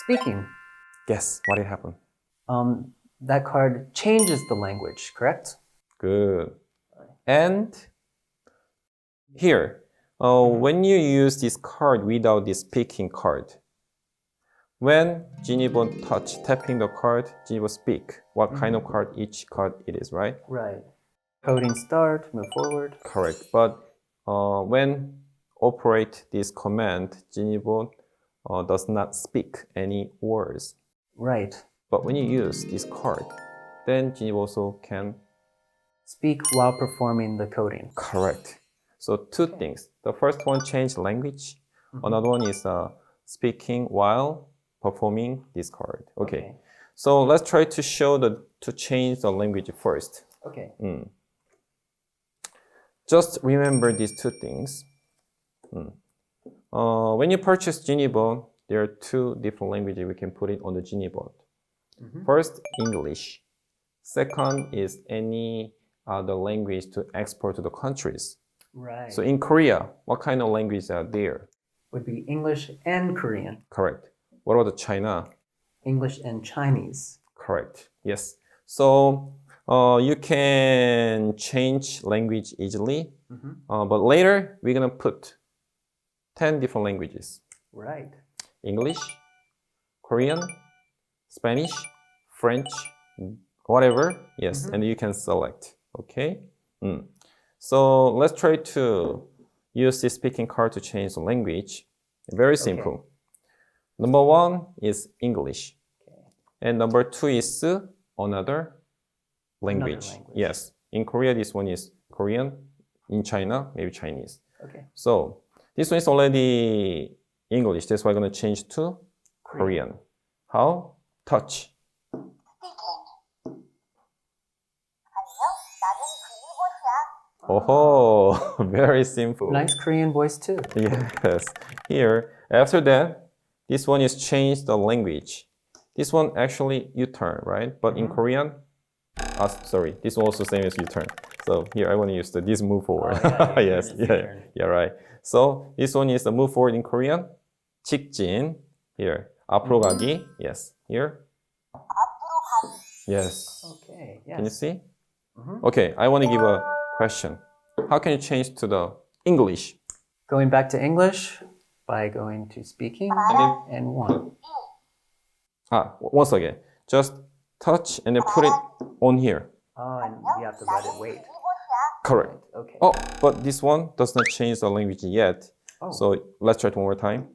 Speaking. Guess what did happen? That card changes the language, correct? Good. And here, when you use this card without this speaking card, when GENIBOT touch tapping the card, GENIBOT speak what kind of card each card it is, right? Right. Coding start, move forward. Correct. But when operate this command, GENIBOT does not speak any words. Right. But when you use this card, then GENIBOT also can Speak while performing the coding. correct. So two things. The first one, change language. Another one is speaking while performing this card. Okay. So let's try to show to change the language first. Okay. Just remember these two things. When you purchase GENIBOT, there are two different languages we can put it on the GENIBOT. First, English. Second is any other language to export to the countries. Right. So in Korea, what kind of languages are there? Would be English and Korean. Correct. What about China? English and Chinese. Correct. Yes. So you can change language easily, but later we're gonna put 10 different languages. Right. English, Korean, Spanish, French, whatever. Yes, and you can select. Okay. So let's try to use this speaking card to change the language. Very simple. Number one is English. And number two is another language. Yes. In Korea, this one is Korean. In China, maybe Chinese. Okay. So this one is already English. That's why I'm going to change to Korean. How? Touch. Oh, very simple. Nice Korean voice too. Yes. Here, after that, this one is change the language. This one actually U-turn, right? But in Korean, sorry, this one also same as U-turn. So here I want to use this move forward. Yes, yeah, right. So this one is the move forward in Korean. 직진. Here, 앞으로 가기. Yes. Here. Yes. Okay. Yes. Can you see? Okay, I want to give a question. How can you change to the English? Going back to English by going to speaking and one. Once again, just touch and then put it on here. Oh, and you have to let it wait. Correct. Okay. Oh, but this one does not change the language yet. Oh. So let's try it one more time.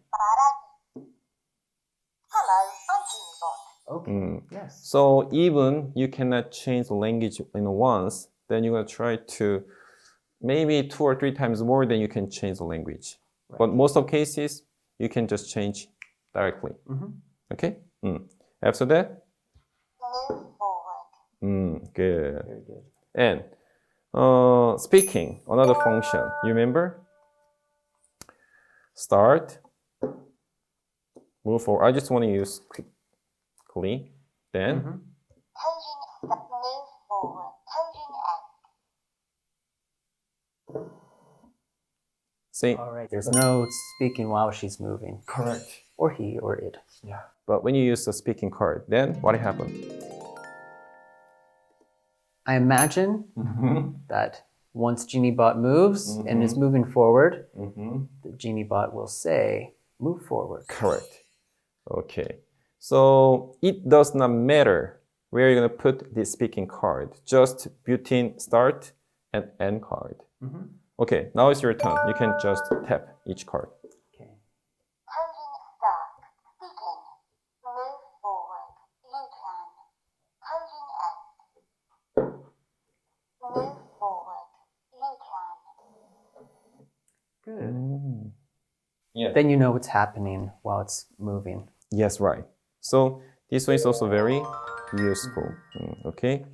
Okay. Yes. So even you cannot change the language in once, then you're going to try to maybe 2 or 3 times more, then you can change the language. Right. But most of cases, you can just change directly. Okay? After that? Good. Very good. And speaking, another function. You remember? Start. Move forward. I just want to use quickly. Then. See? All right. There's no speaking while she's moving. Correct. Or he or it. Yeah. But when you use the speaking card, then what happened? I imagine that once GENIBOT moves and is moving forward, the GENIBOT will say, move forward. Correct. Okay. So it does not matter where you're going to put this speaking card. Just built-in start and end card. Okay, now it's your turn. You can just tap each card. Okay. Good. Yeah. Then you know what's happening while it's moving. Yes, right. So this one is also very useful. Okay.